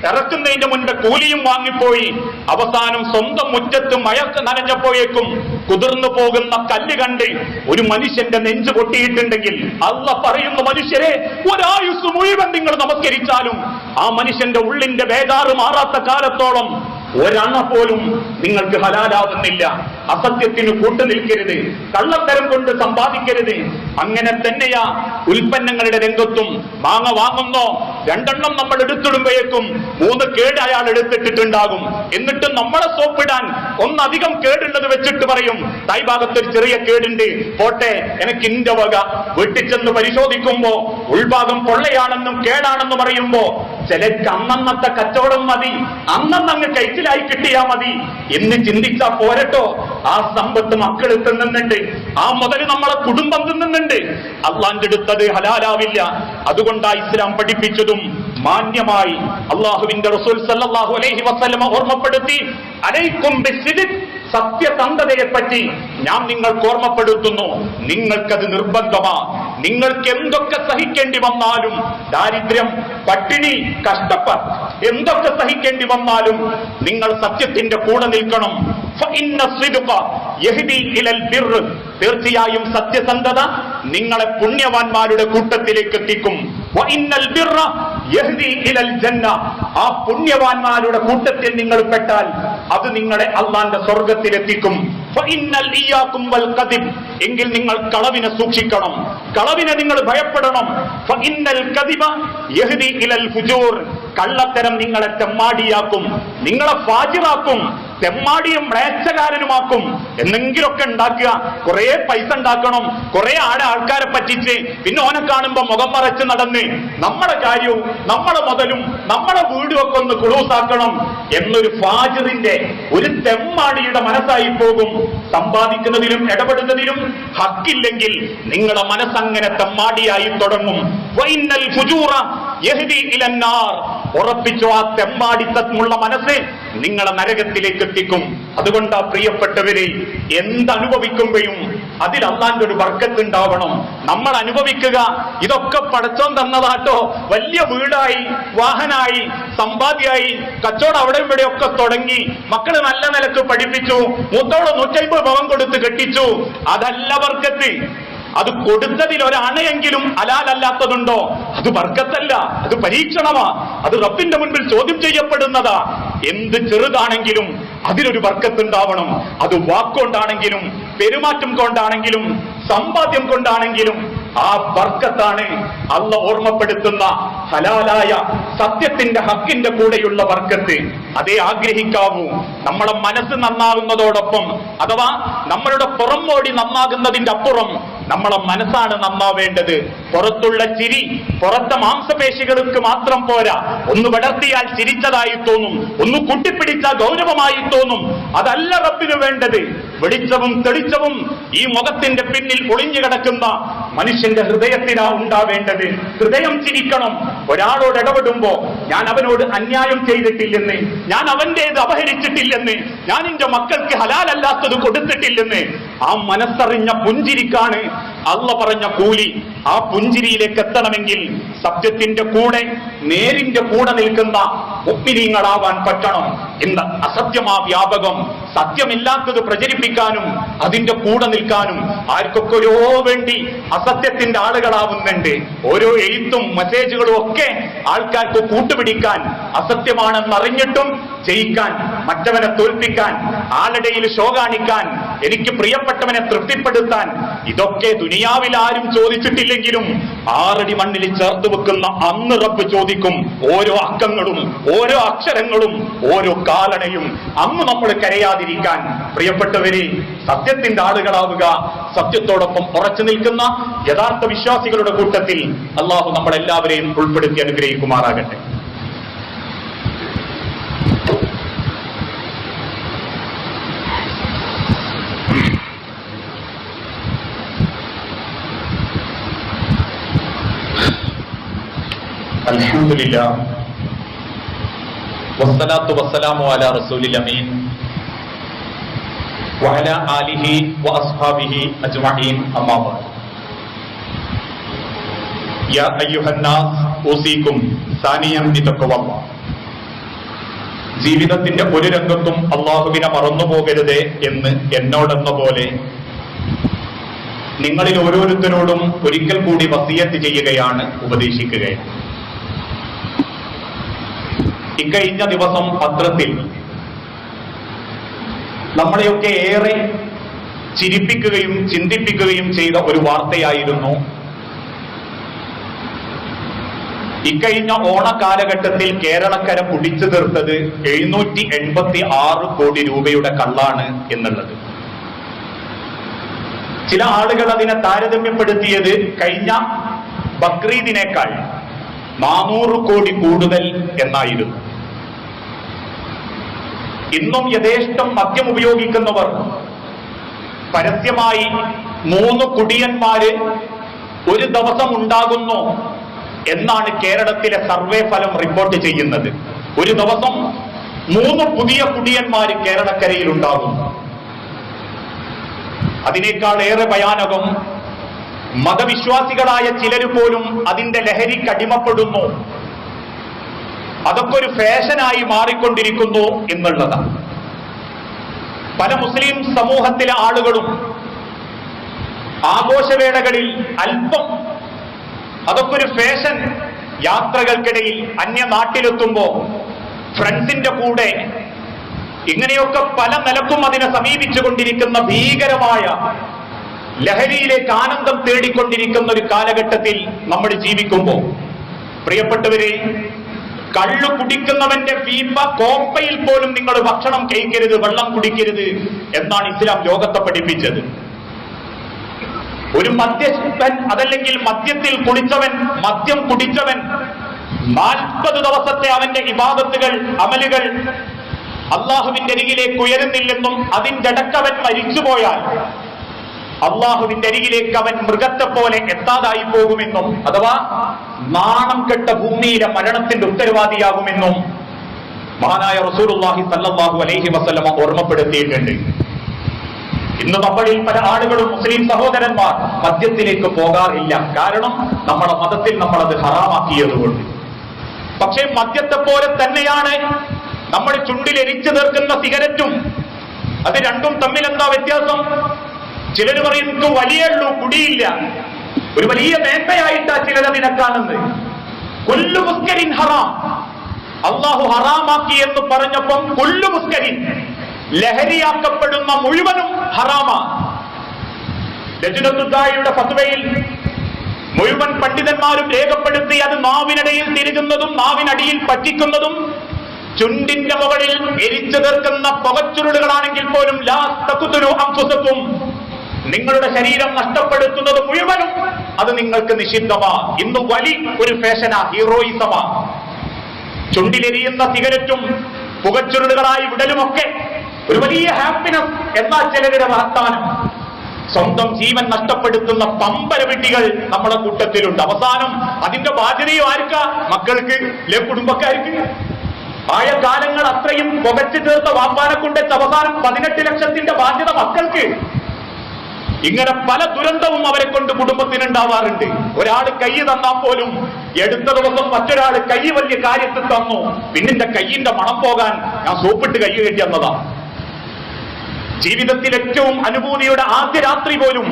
ഇറക്കുന്നതിന്റെ മുൻപ് കൂലിയും വാങ്ങിപ്പോയി അവസാനം സ്വന്തം മുറ്റത്ത് മഴക്ക് നനഞ്ഞപ്പോഴേക്കും കുതിർന്നു പോകുന്ന കല്ല് കണ്ട് ഒരു മനുഷ്യന്റെ നെഞ്ചു പൊട്ടിയിട്ടുണ്ടെങ്കിൽ അല്ലാഹ് പറയുന്നു, മനുഷ്യരെ, ഒരായുസ് മുഴുവൻ നിങ്ങൾ നമസ്കരിച്ചാലും ആ മനുഷ്യന്റെ ഉള്ളിന്റെ ബേജാറ് മാറാത്ത കാലത്തോളം ഒരെണ്ണ പോലും നിങ്ങൾക്ക് ഹലാലാവുന്നില്ല. അസത്യത്തിന് കൂട്ടുനിൽക്കരുത്, കള്ളത്തരം കൊണ്ട് സമ്പാദിക്കരുത്. അങ്ങനെ തന്നെയാ ഉൽപ്പന്നങ്ങളുടെ രംഗത്തും. മാങ്ങ വാങ്ങുന്നോ 2 നമ്മൾ എടുത്തിടുമ്പോഴേക്കും 3 കേട് അയാൾ എടുത്തിട്ടുണ്ടാകും. എന്നിട്ട് നമ്മളെ സോപ്പിടാൻ ഒന്നധികം കേടുള്ളത് വെച്ചിട്ട് പറയും, തായ്ഭാഗത്തൊരു ചെറിയ കേടുണ്ട്, പോട്ടെ, എനിക്ക് ഇന്റെ വക. വീട്ടിൽ ചെന്ന് പരിശോധിക്കുമ്പോ ഉൾഭാഗം പൊള്ളയാണെന്നും കേടാണെന്നും അറിയുമ്പോ ചിലർക്ക് അന്നന്നത്തെ കച്ചവടം മതി, അന്നങ്ങ് കൈച്ചിലായി കിട്ടിയാ മതി എന്ന് ചിന്തിച്ചാ പോരട്ടോ. ആ സമ്പത്ത് മക്കൾ തിന്നുന്നുണ്ട്, ആ മുതൽ നമ്മളെ കുടുംബം തിന്നുന്നുണ്ട്. അള്ളാന്റെ അടുത്തത് ഹലാലാവില്ല. അതുകൊണ്ടാ ഇസ്ലാം പഠിപ്പിച്ചതും മാന്യമായി അള്ളാഹുവിന്റെ റസൂൽ സല്ലല്ലാഹു അലൈഹി വസല്ലമ ഓർമ്മപ്പെടുത്തി, അലൈക്കും ബിസ്സിദ്ഖ്, സത്യസന്ധതയെ പറ്റി ഞാൻ നിങ്ങൾക്ക് ഓർമ്മപ്പെടുത്തുന്നു. നിങ്ങൾക്കത് നിർബന്ധമാ. നിങ്ങൾക്ക് എന്തൊക്കെ സഹിക്കേണ്ടി വന്നാലും, ദാരിദ്ര്യം, പട്ടിണി, കഷ്ടപ്പാട് എന്തൊക്കെ സഹിക്കേണ്ടി വന്നാലും നിങ്ങൾ സത്യത്തിന്റെ കൂടെ നിൽക്കണം. തീർച്ചയായും സത്യസന്ധത നിങ്ങളെ പുണ്യവാന്മാരുടെ കൂട്ടത്തിലേക്ക് എത്തിക്കും. ആ പുണ്യവാന്മാരുടെ കൂട്ടത്തിൽ നിങ്ങൾ പെട്ടാൽ അത് നിങ്ങളെ അള്ളാന്റെ സ്വർഗത്തിലെത്തിക്കും. എങ്കിൽ നിങ്ങൾ കളവിനെ സൂക്ഷിക്കണം, കളവിനെ നിങ്ങൾ ഭയപ്പെടണം. കള്ളത്തരം നിങ്ങളെ തെമ്മാടിയാക്കും, നിങ്ങളെ ഫാജിറാക്കും, തെമ്മാടിയും മ്ലേച്ഛകാരനുമാക്കും. എന്തെങ്കിലുമൊക്കെ ഉണ്ടാക്കുക, കുറെ പൈസ ഉണ്ടാക്കണം, കുറെ ആൾക്കാരെ പറ്റിച്ച് പിന്നെ ഓനെ കാണുമ്പോ മുഖം മറച്ച് നടന്ന് നമ്മുടെ കാര്യവും നമ്മുടെ മുതലും നമ്മുടെ വീടും ഒക്കെ ഒന്ന് ക്ലോസാക്കണം എന്നൊരു ഫാജിറിന്റെ, ഒരു തെമ്മാടിയുടെ മനസ്സായി പോകും. സമ്പാദിക്കുന്നതിലും ഇടപെടുന്നതിലും ഹക്കില്ലെങ്കിൽ നിങ്ങളുടെ മനസ്സങ്ങനെ തെമ്മാടിയായി തുടങ്ങും. ഉറപ്പിച്ചോ, ആ തെമ്മാടിത്തമുള്ള മനസ്സ് നിങ്ങളെ നരകത്തിലേക്ക് എത്തിക്കും. അതുകൊണ്ടാ പ്രിയപ്പെട്ടവരെ, എന്തനുഭവിക്കുമ്പോഴും അതിൽ അള്ളാന്റെ ഒരു ബർക്കത്ത് ഉണ്ടാവണം. നമ്മൾ അനുഭവിക്കുക, ഇതൊക്കെ പടച്ചോൻ തന്നതാട്ടോ, വലിയ വീടായി, വാഹനായി, സമ്പാദ്യായി, കച്ചവടം അവിടെ ഇവിടെയൊക്കെ തുടങ്ങി, മക്കള് നല്ല നിലക്ക് പഠിപ്പിച്ചു, മൂത്തോളം 150 പവൻ കൊടുത്ത് കെട്ടിച്ചു. അതല്ല ബർക്കത്ത്. അത് കൊടുത്തതിൽ ഒരണയെങ്കിലും ഹലാലല്ലാത്തതുണ്ടോ? അത് ബർക്കത്തല്ല, അത് പരീക്ഷണമാ, അത് റബ്ബിന്റെ മുൻപിൽ ചോദ്യം ചെയ്യപ്പെടുന്നതാ. എന്ത് ചെറുതാണെങ്കിലും അതിലൊരു ബർക്കത്തുണ്ടാവണം. അത് വാക്കുകൊണ്ടാണെങ്കിലും പെരുമാറ്റം കൊണ്ടാണെങ്കിലും സമ്പാദ്യം കൊണ്ടാണെങ്കിലും ആ ബർക്കത്താണ് അല്ലാഹ് ഓർമ്മപ്പെടുത്തുന്ന ഹലാലായ സത്യത്തിന്റെ ഹക്കിന്റെ കൂടെയുള്ള ബർക്കത്ത്. അതേ ആഗ്രഹിക്കാവൂ. നമ്മളെ മനസ്സ് നന്നാകുന്നതോടൊപ്പം, അഥവാ നമ്മളുടെ പുറംമോടി നന്നാകുന്നതിന്റെ അപ്പുറം നമ്മളെ മനസ്സാണ് നന്നാവേണ്ടത്. പുറത്തുള്ള ചിരി, പുറത്തെ മാംസപേശികൾക്ക് മാത്രം പോരാ. ഒന്ന് വിടർത്തിയാൽ ചിരിച്ചതായി തോന്നും, ഒന്ന് കൂട്ടിപ്പിടിച്ചാൽ ഗൗരവമായി തോന്നും. അതല്ല റബ്ബിന് വേണ്ടത്. വെളിച്ചവും തെളിച്ചവും ഈ മുഖത്തിന്റെ പിന്നിൽ ഒളിഞ്ഞു കിടക്കുന്ന മനുഷ്യന്റെ ഹൃദയത്തിനാ ഉണ്ടാവേണ്ടത്. ഹൃദയം ചിരിക്കണം. ഒരാളോട് ഇടപെടുമ്പോ ഞാൻ അവനോട് അന്യായം ചെയ്തിട്ടില്ലെന്ന്, ഞാൻ അവന്റേത് അപഹരിച്ചിട്ടില്ലെന്ന്, ഞാൻ എന്റെ മക്കൾക്ക് ഹലാലല്ലാത്തത് കൊടുത്തിട്ടില്ലെന്ന് ആ മനസ്സറിഞ്ഞ പുഞ്ചിരിക്കാണ് അള്ളാഹ് പറഞ്ഞ കൂലി. ആ പുഞ്ചിരിയിലേക്ക് എത്തണമെങ്കിൽ സത്യത്തിന്റെ കൂടെ, നേരിന്റെ കൂടെ നിൽക്കുന്ന മുഅ്മിനീങ്ങളാവാൻ പറ്റണം. ഇന്ന് അസത്യമാ വ്യാപകം. സത്യമില്ലാത്തത് പ്രചരിപ്പിക്കാനും അതിന്റെ കൂടെ നിൽക്കാനും ആർക്കൊക്കെയോ വേണ്ടി അസത്യത്തിന്റെ ആളുകളാവുന്നുണ്ട്. ഓരോ എഴുത്തും മെസ്സേജുകളും ഒക്കെ ആൾക്കാർക്ക് കൂട്ടുപിടിക്കാൻ, അസത്യമാണെന്നറിഞ്ഞിട്ടും ജയിക്കാൻ, മറ്റവനെ തോൽപ്പിക്കാൻ, ആളുടെയിൽ ഷോ കാണിക്കാൻ, എനിക്ക് പ്രിയപ്പെട്ടവനെ തൃപ്തിപ്പെടുത്താൻ. ഇതൊക്കെ ദുനിയാവിൽ ആരും ചോദിച്ചിട്ടില്ലെങ്കിലും 6 അടി മണ്ണിൽ ചേർത്ത് വെക്കുന്ന അന്ന് റബ്ബ് ചോദിക്കും. ഓരോ അക്കങ്ങളും, ഓരോ അക്ഷരങ്ങളും, ഓരോ കാലണയും അന്ന് നമ്മൾ കരയാതിരിക്കാൻ. പ്രിയപ്പെട്ടവരെ, സത്യത്തിന്റെ ആളുകളാവുക. സത്യത്തോടൊപ്പം ഉറച്ചു നിൽക്കുന്ന യഥാർത്ഥ വിശ്വാസികളുടെ കൂട്ടത്തിൽ അള്ളാഹു നമ്മളെല്ലാവരെയും ഉൾപ്പെടുത്തി അനുഗ്രഹിക്കുമാറാകട്ടെ. അൽഹംദുലില്ലാഹ് വസ്സലാത്തു വസ്സലാമു അലാ റസൂലിൽ അമീൻ وعلى آله وأصحابه أجمعين أما بعد يا أيها الناس أوصيكم ثانيا بتقوى الله. ജീവിതത്തിന്റെ ഒരു രംഗത്തും അള്ളാഹുവിനെ മറന്നുപോകരുതേ എന്ന് എന്നോടെന്ന പോലെ നിങ്ങളിൽ ഓരോരുത്തരോടും ഒരിക്കൽ കൂടി വസിയത്ത് ചെയ്യുകയാണ്, ഉപദേശിക്കുകയാണ്. ഇക്കഴിഞ്ഞ ദിവസം പത്രത്തിൽ നമ്മളെയൊക്കെ ഏറെ ചിരിപ്പിക്കുകയും ചിന്തിപ്പിക്കുകയും ചെയ്ത ഒരു വാർത്തയായിരുന്നു ഇക്കഴിഞ്ഞ ഓണക്കാലഘട്ടത്തിൽ കേരളക്കര കുടിച്ചു തീർത്തത് 786 കോടി രൂപയുടെ കള്ളാണ് എന്നുള്ളത്. ചില ആളുകൾ അതിനെ താരതമ്യപ്പെടുത്തിയത് കഴിഞ്ഞ ബക്രീദിനേക്കാൾ 400 കോടി കൂടുതൽ എന്നായിരുന്നു. ഇന്നും യഥേഷ്ടം മദ്യം ഉപയോഗിക്കുന്നവർ പരസ്യമായി 3 കുടിയന്മാര് ഒരു ദിവസം ഉണ്ടാകുന്നു എന്നാണ് കേരളത്തിലെ സർവേ ഫലം റിപ്പോർട്ട് ചെയ്യുന്നത്. ഒരു ദിവസം 3 പുതിയ കുടിയന്മാര് കേരളക്കരയിൽ ഉണ്ടാകുന്നു. അതിനേക്കാൾ ഏറെ ഭയാനകം മതവിശ്വാസികളായ ചിലര് പോലും അതിന്റെ ലഹരിക്ക് അടിമപ്പെടുന്നു, അതൊക്കെ ഒരു ഫാഷനായി മാറിക്കൊണ്ടിരിക്കുന്നു എന്നുള്ളതാണ്. പല മുസ്ലിം സമൂഹത്തിലെ ആളുകളും ആഘോഷവേളകളിൽ അല്പം അതൊക്കെ ഒരു ഫാഷൻ, യാത്രകൾക്കിടയിൽ അന്യനാട്ടിലെത്തുമ്പോ ഫ്രണ്ട്സിന്റെ കൂടെ ഇങ്ങനെയൊക്കെ പല നിലക്കും അതിനെ സമീപിച്ചുകൊണ്ടിരിക്കുന്ന ഭീകരമായ ലഹരിയിലേക്ക് ആനന്ദം തേടിക്കൊണ്ടിരിക്കുന്ന ഒരു കാലഘട്ടത്തിൽ നമ്മൾ ജീവിക്കുമ്പോൾ, പ്രിയപ്പെട്ടവരെ, കള്ളു കുടിക്കുന്നവന്റെ കോപ്പയിൽ പോലും നിങ്ങൾ ഭക്ഷണം കഴിക്കരുത്, വെള്ളം കുടിക്കരുത് എന്നാണ് ഇസ്ലാം ലോകത്തെ പഠിപ്പിച്ചത്. ഒരു മദ്യപൻ അതല്ലെങ്കിൽ മദ്യത്തിൽ കുളിച്ചവൻ, മദ്യം കുടിച്ചവൻ 40 ദിവസത്തെ അവന്റെ ഇബാദത്തുകൾ, അമലുകൾ അള്ളാഹുവിന്റെ അരികിലേക്ക് ഉയരുന്നില്ലെന്നും അതിന്റെ ഇടക്കവൻ മരിച്ചുപോയാൽ അള്ളാഹുവിന്റെ അരികിലേക്ക് അവൻ മൃഗത്തെ പോലെ എത്താതായി പോകുമെന്നും, അഥവാ നാണം കെട്ട ഭൂമിയിലെ മരണത്തിന്റെ ഉത്തരവാദിയാകുമെന്നും മഹാനായ റസൂലുള്ളാഹി സ്വല്ലല്ലാഹു അലൈഹി വസല്ലമ ഓർമ്മപ്പെടുത്തിയിട്ടുണ്ട്. ഇന്ന് നമ്മളിൽ പല ആളുകളും, മുസ്ലിം സഹോദരന്മാർ, മദ്യത്തിലേക്ക് പോകാറില്ല. കാരണം നമ്മുടെ മതത്തിൽ നമ്മളത് ഹറാമാക്കിയതുകൊണ്ട്. പക്ഷേ മദ്യത്തെ പോലെ തന്നെയാണ് നമ്മൾ ചുണ്ടിൽ എരിച്ചു തീർക്കുന്ന സിഗരറ്റും. അത് രണ്ടും തമ്മിൽ എന്താ വ്യത്യാസം? ചിലർ പറയും എനിക്ക് വലിയുള്ളൂ, കുടിയില്ല. ഒരു വലിയ മേന്മയായിട്ടാ ചിലരതിനെ കാണുന്നത്. കുല്ലു മുസ്കരിൻ ഹറാം, അള്ളാഹു ഹറാമാക്കി എന്ന് പറഞ്ഞപ്പം കുല്ലു മുസ്കരിൻ, ലഹരിയാക്കപ്പെടുന്ന മുഴുവനും ഹറാമാണ്. ലജ്നത്തുദ്ദായിയുടെ ഫത്വയിൽ മുഴുവൻ പണ്ഡിതന്മാരും രേഖപ്പെടുത്തി അത് നാവിനിടയിൽ തിരികുന്നതും നാവിനടിയിൽ പറ്റിക്കുന്നതും ചുണ്ടിന്റെ മുകളിൽ എരിച്ചു തീർക്കുന്ന പുകച്ചുരുളുകളാണെങ്കിൽ പോലും ലാ തഖ്തുലു അൻഫുസകും, നിങ്ങളുടെ ശരീരം നഷ്ടപ്പെടുത്തുന്നത് മുഴുവനും അത് നിങ്ങൾക്ക് നിഷിദ്ധമാ. ഇന്ന് വലി ഒരു ഫാഷനാ, ഹീറോയിസമാ. ചുണ്ടിലെരിയുന്ന സിഗരറ്റും പുകച്ചുരുളുകളായി വിടലുമൊക്കെ ഒരു വലിയ ഹാപ്പിനെസ്. എന്നാൽ ചിലരുടെ വർത്താനം സ്വന്തം ജീവൻ നഷ്ടപ്പെടുത്തുന്ന പമ്പര വിട്ടികൾ നമ്മുടെ കൂട്ടത്തിലുണ്ട്. അവസാനം അതിന്റെ ബാധ്യതയും ആർക്കാ? മക്കൾക്ക്, കുടുംബക്കാർക്ക്. ആയ കാലങ്ങൾ അത്രയും പുകച്ചു തീർത്ത വാപ്പാനെ കൊണ്ട് അവസാനം 18 ലക്ഷത്തിന്റെ ബാധ്യത മക്കൾക്ക്. ഇങ്ങനെ പല ദുരന്തവും അവരെ കൊണ്ട് കുടുംബത്തിനുണ്ടാവാറുണ്ട്. ഒരാൾ കൈ തന്നാൽ പോലും എടുത്ത ദിവസം മറ്റൊരാൾ കൈ വലിയ കാര്യത്തിൽ തന്നു, പിന്നിന്റെ കൈയിന്റെ മണം പോകാൻ ഞാൻ സോപ്പിട്ട് കൈ കെട്ടി എന്നതാ. ജീവിതത്തിൽ ഏറ്റവും അനുഭൂതിയുടെ ആദ്യ രാത്രി പോലും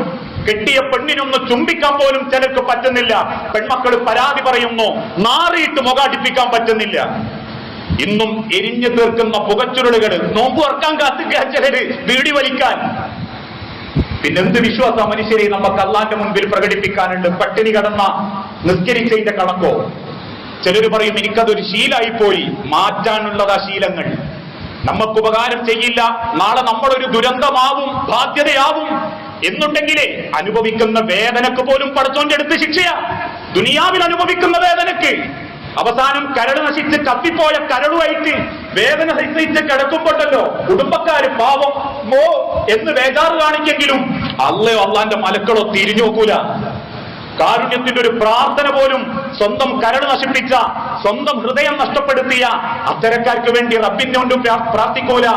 കെട്ടിയ പെണ്ണിനൊന്ന് ചുംബിക്കാൻ പോലും ചിലർക്ക് പറ്റുന്നില്ല. പെൺമക്കൾ പരാതി പറയുന്നു, നാറിയിട്ട് മുഖാടിപ്പിക്കാൻ പറ്റുന്നില്ല. ഇന്നും എരിഞ്ഞു തീർക്കുന്ന പുകച്ചുരുളുകൾ, നോമ്പ് തുറക്കാൻ കാത്തിക്കാൻ ചിലര് വീടി വലിക്കാൻ. പിന്നെന്ത് വിശ്വാസ മനുഷ്യരെ നമുക്ക് അള്ളാന്റെ മുൻപിൽ പ്രകടിപ്പിക്കാനുണ്ട്? പട്ടിണി കടന്ന നിസ്കരിച്ചതിന്റെ കണക്കോ? ചിലർ പറയും എനിക്കതൊരു ശീലായിപ്പോയി. മാറ്റാനുള്ളതാ ശീലങ്ങൾ. നമുക്ക് ഉപകാരം ചെയ്യില്ല, നാളെ നമ്മളൊരു ദുരന്തമാവും, ബാധ്യതയാവും എന്നുണ്ടെങ്കിലേ അനുഭവിക്കുന്ന വേദനക്ക് പോലും പടച്ചോന്റെ അടുത്ത് ശിക്ഷയാ. ദുനിയാവിൽ അനുഭവിക്കുന്ന വേദനക്ക് അവസാനം കരട് നശിച്ച് കത്തിപ്പോയ കരടുമായിട്ട് വേദന സഹിച്ച് കിടക്കുമ്പോണ്ടല്ലോ കുടുംബക്കാര് പാവം മോ എന്ന് ബേജാറ് കാണിക്കെങ്കിലും അള്ളാന്റെ മലക്കളോ തിരിഞ്ഞു നോക്കൂല. കാരുണ്യത്തിന്റെ ഒരു പ്രാർത്ഥന പോലും സ്വന്തം കരട് നശിപ്പിച്ച, സ്വന്തം ഹൃദയം നഷ്ടപ്പെടുത്തിയ അത്തരക്കാർക്ക് വേണ്ടി റബ്ബിനെ കൊണ്ട് പ്രാർത്ഥിക്കൂല.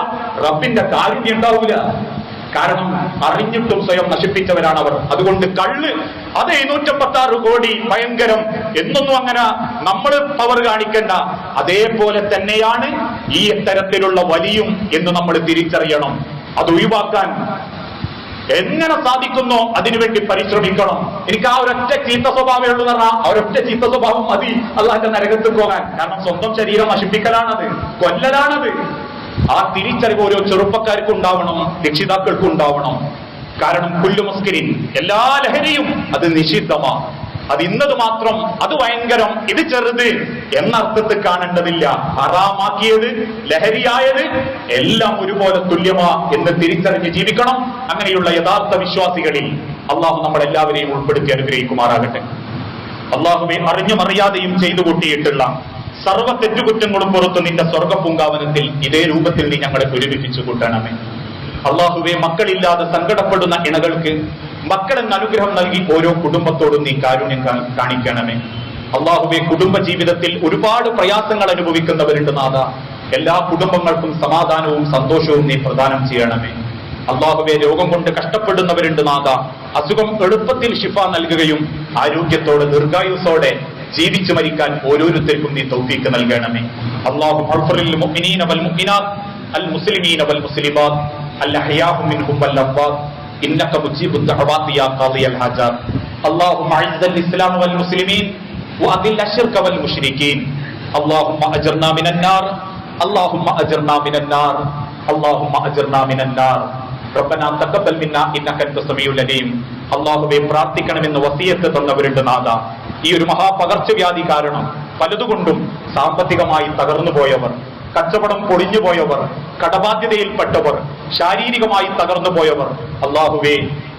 റബ്ബിന്റെ കാരുണ്യം ഉണ്ടാവൂല. കാരണം അറിഞ്ഞിട്ടും സ്വയം നശിപ്പിച്ചവരാണ് അവർ. അതുകൊണ്ട് കള്ള് അത് 756 കോടി ഭയങ്കരം എന്നൊന്നും അങ്ങനെ നമ്മൾ പവർ കാണിക്കണ്ട. അതേപോലെ തന്നെയാണ് ഈ തരത്തിലുള്ള വലിയും എന്ന് നമ്മൾ തിരിച്ചറിയണം. അത് ഒഴിവാക്കാൻ എങ്ങനെ സാധിക്കുന്നോ അതിനുവേണ്ടി പരിശ്രമിക്കണം. എനിക്ക് ആ ഒരൊറ്റ ചീത്ത സ്വഭാവമേ ഉള്ളൂ എന്ന് പറഞ്ഞാൽ ആ ഒരൊറ്റ ചീത്ത സ്വഭാവം മതി അള്ളാന്റെ നരകത്തിൽ പോകാൻ. കാരണം സ്വന്തം ശരീരം നശിപ്പിക്കലാണത്, കൊല്ലലാണത്. ആ തിരിച്ചറിവ് ഓരോ ചെറുപ്പക്കാർക്കും ഉണ്ടാവണം, രക്ഷിതാക്കൾക്കും ഉണ്ടാവണം. കാരണം കുല്ലു മുസ്കിരിൻ, എല്ലാ ലഹരിയും അത് നിഷിദ്ധമാണ്. അത് ഇന്നത് മാത്രം അത് ഭയങ്കരം ഇത് ചെറുത് എന്നർത്ഥത്തിൽ കാണേണ്ടതില്ല. ഹറാമാക്കിയത് ലഹരിയായത് എല്ലാം ഒരുപോലെ തുല്യമാ എന്ന് തിരിച്ചറിഞ്ഞ് ജീവിക്കണം. അങ്ങനെയുള്ള യഥാർത്ഥ വിശ്വാസികളിൽ അള്ളാഹു നമ്മളെല്ലാവരെയും ഉൾപ്പെടുത്തി അനുഗ്രഹിക്കുമാറാകട്ടെ. അള്ളാഹുവെ അറിഞ്ഞും അറിയാതെയും ചെയ്തു കൂട്ടിയിട്ടുള്ള സർവ്വ തെറ്റുകുറ്റങ്ങളും പുറത്ത് നിന്റെ സ്വർഗ പൂങ്കാവനത്തിൽ ഇതേ രൂപത്തിൽ നീ ഞങ്ങളെ ഒരുമിപ്പിച്ചു കൂട്ടണമേ. അള്ളാഹുവെ മക്കളില്ലാതെ സങ്കടപ്പെടുന്ന ഇണകൾക്ക് മക്കളെന്ന് അനുഗ്രഹം നൽകി ഓരോ കുടുംബത്തോടും നീ കാരുണ്യം കാണിക്കണമേ. അള്ളാഹുവെ കുടുംബ ജീവിതത്തിൽ ഒരുപാട് പ്രയാസങ്ങൾ അനുഭവിക്കുന്നവരുണ്ട് നാഥ. എല്ലാ കുടുംബങ്ങൾക്കും സമാധാനവും സന്തോഷവും നീ പ്രദാനം ചെയ്യണമേ. അള്ളാഹുവെ രോഗം കൊണ്ട് കഷ്ടപ്പെടുന്നവരുണ്ട് നാഥ. അസുഖം എളുപ്പത്തിൽ ശിഫ നൽകുകയും ആരോഗ്യത്തോടെ ദീർഘായുസോടെ ജീവിച്ചു മരിക്കാൻ ഓരോരുത്തർക്കും നീ തൗഫീഖ് നൽകണമേ. അല്ലാഹു അഗ്ഫിറിൽ മുഅ്മിനീന വൽ മുഅ്മിനാത്ത് അൽ മുസ്ലിമീന വൽ മുസ്ലിമാത്ത് അൽ അഹ്യാഉ മിൻഹും വൽ അംവാത്ത് ഇന്നക മുജീബുദ് ദഅവാതി യാ ഖാദിയൽ ഹാജാത്ത്. അല്ലാഹുമ്മ അഇസ്സൽ ഇസ്ലാം വൽ മുസ്ലിമീൻ വഅദിൽ അശ്ശിർക വൽ മുശ്രികീൻ. അല്ലാഹുമ്മ അജ്ർനാ മിനൻ നാർ, അല്ലാഹുമ്മ അജ്ർനാ മിനൻ നാർ, അല്ലാഹുമ്മ അജ്ർനാ മിനൻ നാർ. റബ്ബനാ തഖബ്ബൽ മിന്നാ ഇന്നക അൻത സമീഉൽ അലീം. അല്ലാഹുവേ പ്രാർത്ഥിക്കണമെന്ന് വസിയത്ത് തന്നവരുണ്ട് നാഥ. ഈ ഒരു മഹാപകർച്ചവ്യാധി കാരണം പലതുകൊണ്ടും സാമ്പത്തികമായി തകർന്നു പോയവർ, കച്ചവടം പൊളിഞ്ഞു പോയവർ, കടബാധ്യതയിൽപ്പെട്ടവർ, ശാരീരികമായി തകർന്നു പോയവർ, അല്ലാഹുവേ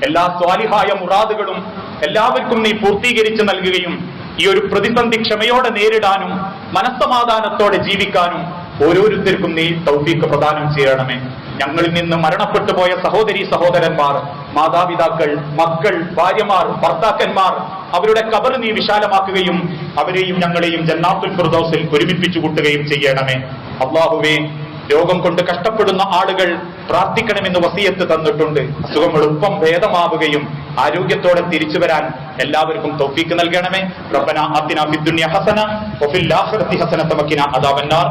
എല്ലാ സ്വാലിഹായ മുറാദുകളും എല്ലാവർക്കും നീ പൂർത്തീകരിച്ച് നൽകുകയും ഈ ഒരു പ്രതിസന്ധി ക്ഷമയോടെ നേരിടാനും മനസ്സമാധാനത്തോടെ ജീവിക്കാനും ഓരോരുത്തർക്കും നീ തൗഫീഖ് പ്രദാനം ചെയ്യണമേ. ഞങ്ങളിൽ നിന്ന് മരണപ്പെട്ടു പോയ സഹോദരീ സഹോദരന്മാർ, മാതാപിതാക്കൾ, മക്കൾ, ഭാര്യമാർ, ഭർത്താക്കന്മാർ, അവരുടെ ഖബർ നീ വിശാലമാക്കുകയും അവരെയും ഞങ്ങളെയും ജന്നാത്തുൽ ഫിർദൗസിൽ ഒരുമിപ്പിച്ചു കൂട്ടുകയും ചെയ്യണമേ. അല്ലാഹുവേ രോഗം കൊണ്ട് കഷ്ടപ്പെടുന്ന ആളുകൾ പ്രാർത്ഥിക്കണമെന്ന് വസിയത്ത് തന്നിട്ടുണ്ട്. അസുഖം എളുപ്പം ഭേദമാവുകയും ആരോഗ്യത്തോടെ തിരിച്ചു വരാൻ എല്ലാവർക്കും തൗഫീഖ് നൽകണമേ. റബ്ബനാ ആതിനാ ഫിദ്ദുനിയ ഹസന വഫിൽ ആഖിറതി ഹസനത വഖിനാ അദാബന്നാർ.